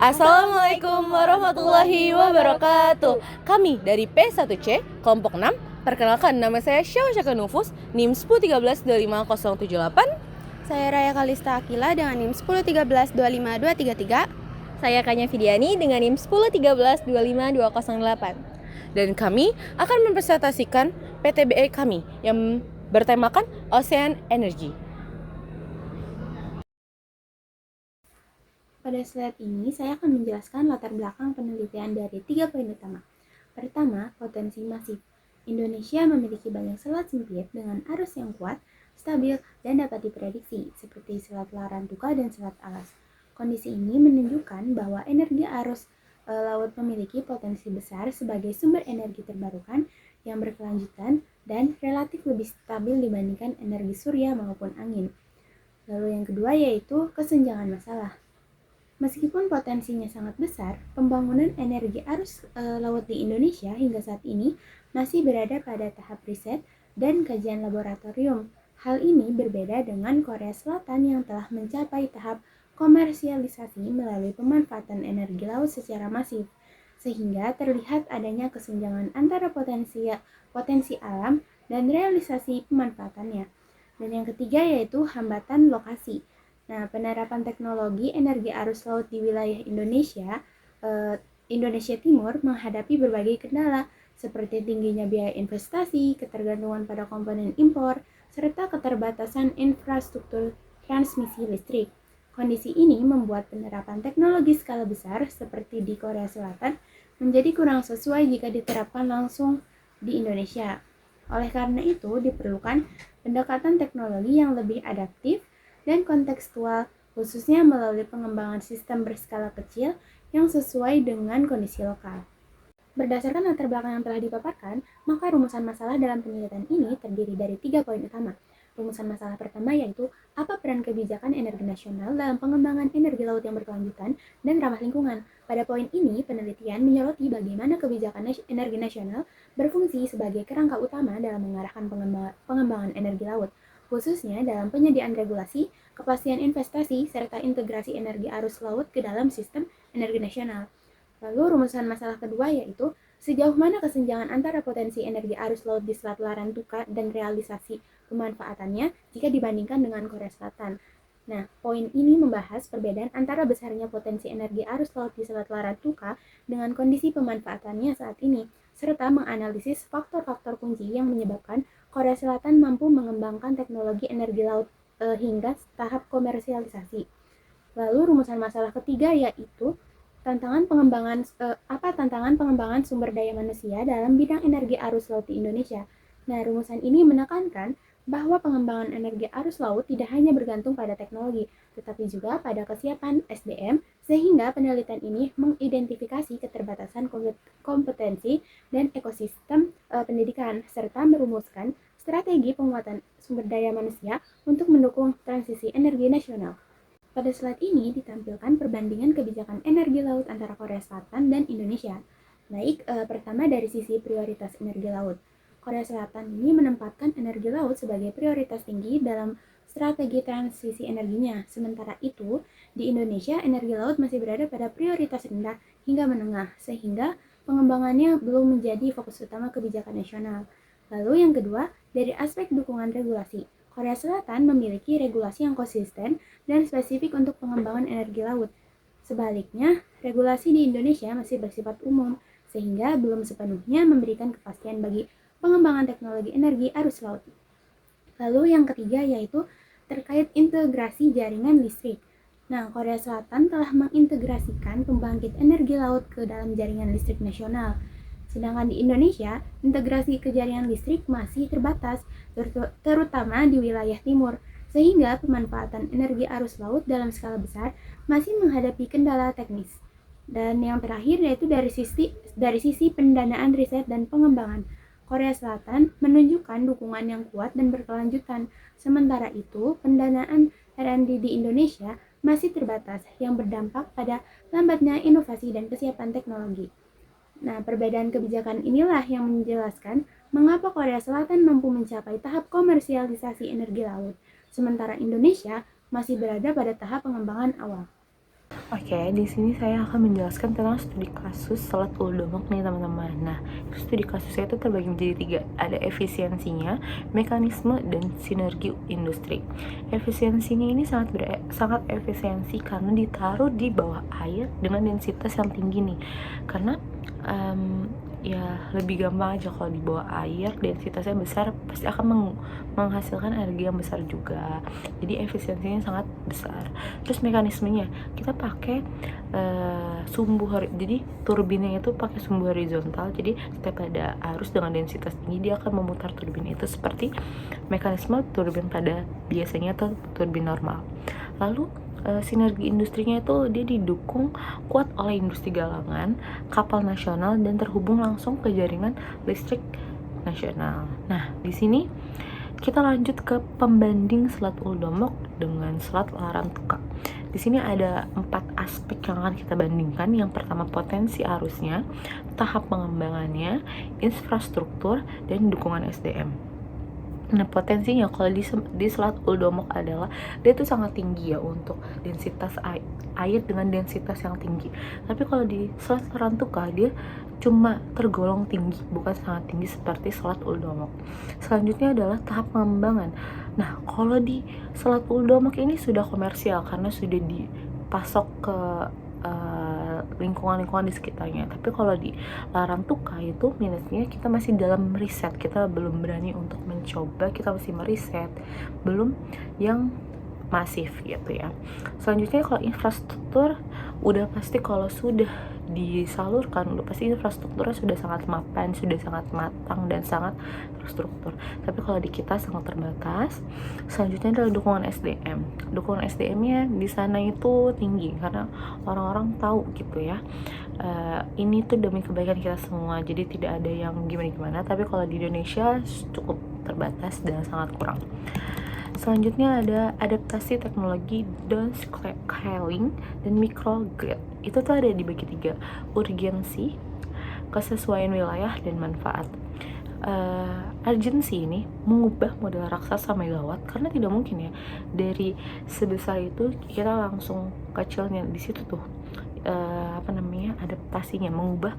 Assalamualaikum warahmatullahi wabarakatuh. Kami dari P1C, kelompok 6. Perkenalkan, nama saya Syawashaka Nufus, NIM 101325078. Saya Raya Kalista Akila dengan NIM 101325233. Saya Kanya Fidiani dengan NIM 101325208. Dan kami akan mempresentasikan PTBE kami yang bertemakan Ocean Energy. Pada slide ini, saya akan menjelaskan latar belakang penelitian dari 3 poin utama. Pertama, potensi masif. Indonesia memiliki banyak selat sempit dengan arus yang kuat, stabil, dan dapat diprediksi, seperti Selat Larantuka dan Selat Alas. Kondisi ini menunjukkan bahwa energi arus laut memiliki potensi besar sebagai sumber energi terbarukan yang berkelanjutan dan relatif lebih stabil dibandingkan energi surya maupun angin. Lalu yang kedua yaitu kesenjangan masalah. Meskipun potensinya sangat besar, pembangunan energi arus laut di Indonesia hingga saat ini masih berada pada tahap riset dan kajian laboratorium. Hal ini berbeda dengan Korea Selatan yang telah mencapai tahap komersialisasi melalui pemanfaatan energi laut secara masif, sehingga terlihat adanya kesenjangan antara potensi alam dan realisasi pemanfaatannya. Dan yang ketiga yaitu hambatan lokasi. Nah, penerapan teknologi energi arus laut di wilayah Indonesia Timur menghadapi berbagai kendala seperti tingginya biaya investasi, ketergantungan pada komponen impor, serta keterbatasan infrastruktur transmisi listrik. Kondisi ini membuat penerapan teknologi skala besar seperti di Korea Selatan menjadi kurang sesuai jika diterapkan langsung di Indonesia. Oleh karena itu, diperlukan pendekatan teknologi yang lebih adaptif dan kontekstual, khususnya melalui pengembangan sistem berskala kecil yang sesuai dengan kondisi lokal. Berdasarkan latar belakang yang telah dipaparkan, maka rumusan masalah dalam penelitian ini terdiri dari 3 poin utama. Rumusan masalah pertama yaitu apa peran kebijakan energi nasional dalam pengembangan energi laut yang berkelanjutan dan ramah lingkungan. Pada poin ini, penelitian menyoroti bagaimana kebijakan energi nasional berfungsi sebagai kerangka utama dalam mengarahkan pengembangan energi laut, khususnya dalam penyediaan regulasi, kepastian investasi, serta integrasi energi arus laut ke dalam sistem energi nasional. Lalu rumusan masalah kedua yaitu sejauh mana kesenjangan antara potensi energi arus laut di Selat Larantuka dan realisasi pemanfaatannya jika dibandingkan dengan Korea Selatan. Nah, poin ini membahas perbedaan antara besarnya potensi energi arus laut di Selat Larantuka dengan kondisi pemanfaatannya saat ini, serta menganalisis faktor-faktor kunci yang menyebabkan Korea Selatan mampu mengembangkan teknologi energi laut hingga tahap komersialisasi. Lalu rumusan masalah ketiga yaitu tantangan pengembangan sumber daya manusia dalam bidang energi arus laut di Indonesia. Nah, rumusan ini menekankan bahwa pengembangan energi arus laut tidak hanya bergantung pada teknologi, tetapi juga pada kesiapan SDM, sehingga penelitian ini mengidentifikasi keterbatasan kompetensi dan ekosistem pendidikan, serta merumuskan strategi penguatan sumber daya manusia untuk mendukung transisi energi nasional. Pada slide ini ditampilkan perbandingan kebijakan energi laut antara Korea Selatan dan Indonesia. Baik, pertama dari sisi prioritas energi laut. Korea Selatan ini menempatkan energi laut sebagai prioritas tinggi dalam strategi transisi energinya. Sementara itu, di Indonesia energi laut masih berada pada prioritas rendah hingga menengah, sehingga pengembangannya belum menjadi fokus utama kebijakan nasional. Lalu yang kedua, dari aspek dukungan regulasi. Korea Selatan memiliki regulasi yang konsisten dan spesifik untuk pengembangan energi laut. Sebaliknya, regulasi di Indonesia masih bersifat umum, sehingga belum sepenuhnya memberikan kepastian bagi pengembangan teknologi energi arus laut. Lalu yang ketiga yaitu terkait integrasi jaringan listrik. Nah, Korea Selatan telah mengintegrasikan pembangkit energi laut ke dalam jaringan listrik nasional. Sedangkan di Indonesia, integrasi ke jaringan listrik masih terbatas, terutama di wilayah timur, sehingga pemanfaatan energi arus laut dalam skala besar masih menghadapi kendala teknis. Dan yang terakhir yaitu dari sisi pendanaan riset dan pengembangan. Korea Selatan menunjukkan dukungan yang kuat dan berkelanjutan, sementara itu pendanaan R&D di Indonesia masih terbatas yang berdampak pada lambatnya inovasi dan kesiapan teknologi. Nah, perbedaan kebijakan inilah yang menjelaskan mengapa Korea Selatan mampu mencapai tahap komersialisasi energi laut, sementara Indonesia masih berada pada tahap pengembangan awal. Oke, di sini saya akan menjelaskan tentang studi kasus Selat Uldomok nih teman-teman. Nah, studi kasusnya itu terbagi menjadi 3. Ada efisiensinya, mekanisme, dan sinergi industri. Efisiensinya ini sangat efisiensi karena ditaruh di bawah air dengan densitas yang tinggi nih. Karena ya lebih gampang aja kalau di bawah air, densitasnya besar, pasti akan menghasilkan energi yang besar juga. Jadi efisiensinya sangat besar. Terus mekanismenya, kita pakai jadi turbinnya itu pakai sumbu horizontal. Jadi setiap ada arus dengan densitas tinggi, dia akan memutar turbin itu seperti mekanisme turbin pada biasanya atau turbin normal. Lalu sinergi industrinya itu dia didukung kuat oleh industri galangan, kapal nasional, dan terhubung langsung ke jaringan listrik nasional. Nah, di sini kita lanjut ke pembanding Selat Uldomok dengan Selat Larantuka. Di sini ada 4 aspek yang akan kita bandingkan. Yang pertama, potensi arusnya, tahap pengembangannya, infrastruktur, dan dukungan SDM. Nah, potensinya kalau di Selat Uldomok adalah dia tuh sangat tinggi ya untuk densitas air dengan densitas yang tinggi. Tapi kalau di Selat Larantuka dia cuma tergolong tinggi, bukan sangat tinggi seperti Selat Uldomok. Selanjutnya adalah tahap pengembangan. Nah, kalau di Selat Uldomok ini sudah komersial karena sudah dipasok ke lingkungan-lingkungan di sekitarnya. Tapi kalau di Larantuka itu minusnya kita masih dalam riset, kita belum berani untuk mencoba, kita masih meriset, belum yang masif gitu ya. Selanjutnya kalau infrastruktur, udah pasti kalau sudah disalurkan, udah pasti infrastrukturnya sudah sangat mapan, sudah sangat matang dan sangat terstruktur. Tapi kalau di kita sangat terbatas. Selanjutnya adalah dukungan SDM. Dukungan SDM-nya di sana itu tinggi karena orang-orang tahu gitu ya. Ini tuh demi kebaikan kita semua, jadi tidak ada yang gimana-gimana. Tapi kalau di Indonesia cukup terbatas dan sangat kurang. Selanjutnya ada adaptasi teknologi downscaling dan microgrid. Itu tuh ada dibagi 3, urgensi, kesesuaian wilayah, dan manfaat. Urgensi ini mengubah model raksasa megawatt karena tidak mungkin ya dari sebesar itu kita langsung kecilnya. Di situ tuh adaptasinya mengubah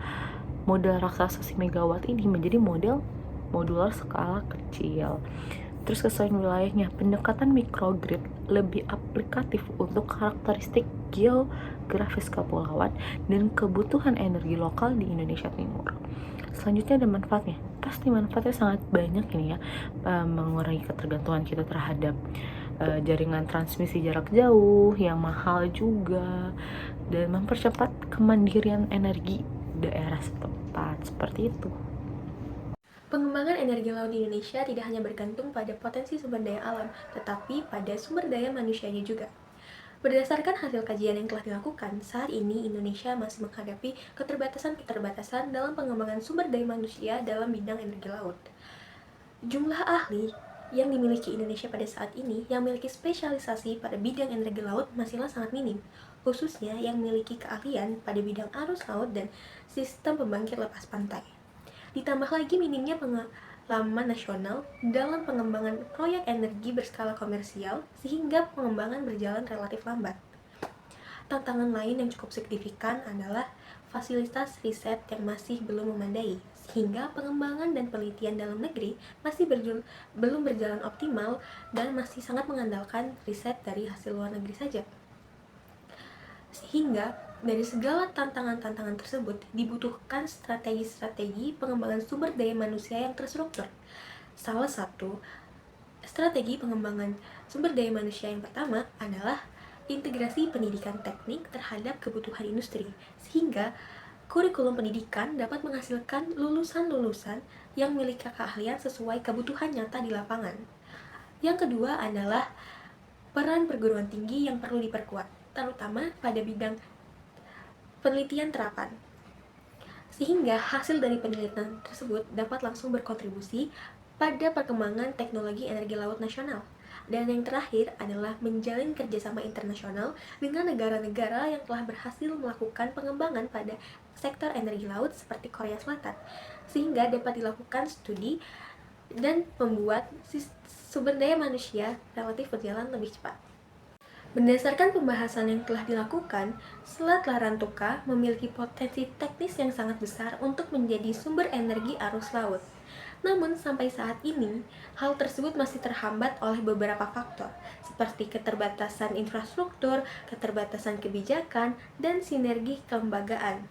model raksasa si megawatt ini menjadi model modular skala kecil. Terus kesesuaian wilayahnya, pendekatan microgrid lebih aplikatif untuk karakteristik geografis kepulauan dan kebutuhan energi lokal di Indonesia Timur. Selanjutnya ada manfaatnya. Pasti manfaatnya sangat banyak ini ya, mengurangi ketergantungan kita terhadap jaringan transmisi jarak jauh yang mahal juga, dan mempercepat kemandirian energi daerah setempat, seperti itu. Pengembangan energi laut di Indonesia tidak hanya bergantung pada potensi sumber daya alam, tetapi pada sumber daya manusianya juga. Berdasarkan hasil kajian yang telah dilakukan, saat ini Indonesia masih menghadapi keterbatasan dalam pengembangan sumber daya manusia dalam bidang energi laut. Jumlah ahli yang dimiliki Indonesia pada saat ini yang memiliki spesialisasi pada bidang energi laut masihlah sangat minim, khususnya yang memiliki keahlian pada bidang arus laut dan sistem pembangkit lepas pantai. Ditambah lagi minimnya pengalaman nasional dalam pengembangan proyek energi berskala komersial sehingga pengembangan berjalan relatif lambat. Tantangan lain yang cukup signifikan adalah fasilitas riset yang masih belum memadai, sehingga pengembangan dan penelitian dalam negeri masih belum berjalan optimal dan masih sangat mengandalkan riset dari hasil luar negeri saja. Sehingga dari segala tantangan-tantangan tersebut dibutuhkan strategi-strategi pengembangan sumber daya manusia yang terstruktur. Salah satu strategi pengembangan sumber daya manusia yang pertama adalah integrasi pendidikan teknik terhadap kebutuhan industri, sehingga kurikulum pendidikan dapat menghasilkan lulusan-lulusan yang memiliki keahlian sesuai kebutuhan nyata di lapangan. Yang kedua adalah peran perguruan tinggi yang perlu diperkuat, terutama pada bidang penelitian terapan, sehingga hasil dari penelitian tersebut dapat langsung berkontribusi pada perkembangan teknologi energi laut nasional. Dan yang terakhir adalah menjalin kerjasama internasional dengan negara-negara yang telah berhasil melakukan pengembangan pada sektor energi laut seperti Korea Selatan, sehingga dapat dilakukan studi dan membuat sumber daya manusia relatif berjalan lebih cepat. Berdasarkan pembahasan yang telah dilakukan, Selat Larantuka memiliki potensi teknis yang sangat besar untuk menjadi sumber energi arus laut. Namun sampai saat ini, hal tersebut masih terhambat oleh beberapa faktor, seperti keterbatasan infrastruktur, keterbatasan kebijakan, dan sinergi kelembagaan.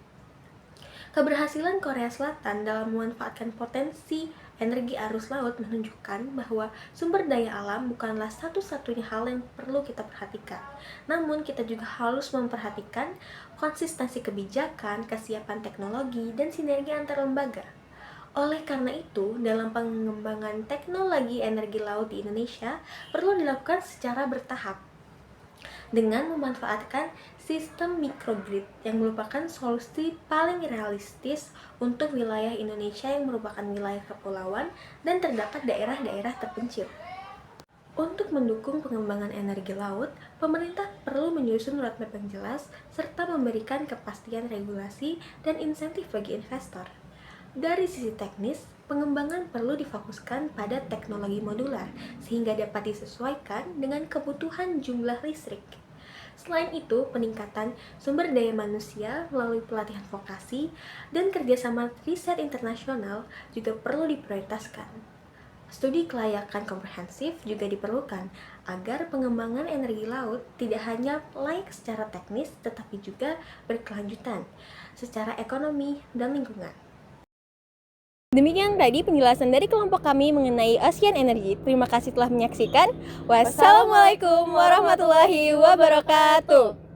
Keberhasilan Korea Selatan dalam memanfaatkan potensi energi arus laut menunjukkan bahwa sumber daya alam bukanlah satu-satunya hal yang perlu kita perhatikan. Namun, kita juga harus memperhatikan konsistensi kebijakan, kesiapan teknologi, dan sinergi antar lembaga. Oleh karena itu, dalam pengembangan teknologi energi laut di Indonesia perlu dilakukan secara bertahap dengan memanfaatkan sistem microgrid yang merupakan solusi paling realistis untuk wilayah Indonesia yang merupakan wilayah kepulauan dan terdapat daerah-daerah terpencil. Untuk mendukung pengembangan energi laut, pemerintah perlu menyusun roadmap yang jelas serta memberikan kepastian regulasi dan insentif bagi investor. Dari sisi teknis, pengembangan perlu difokuskan pada teknologi modular sehingga dapat disesuaikan dengan kebutuhan jumlah listrik. Selain itu, peningkatan sumber daya manusia melalui pelatihan vokasi dan kerjasama riset internasional juga perlu diprioritaskan. Studi kelayakan komprehensif juga diperlukan agar pengembangan energi laut tidak hanya layak secara teknis tetapi juga berkelanjutan secara ekonomi dan lingkungan. Demikian tadi penjelasan dari kelompok kami mengenai Ocean Energy. Terima kasih telah menyaksikan. Wassalamualaikum warahmatullahi wabarakatuh.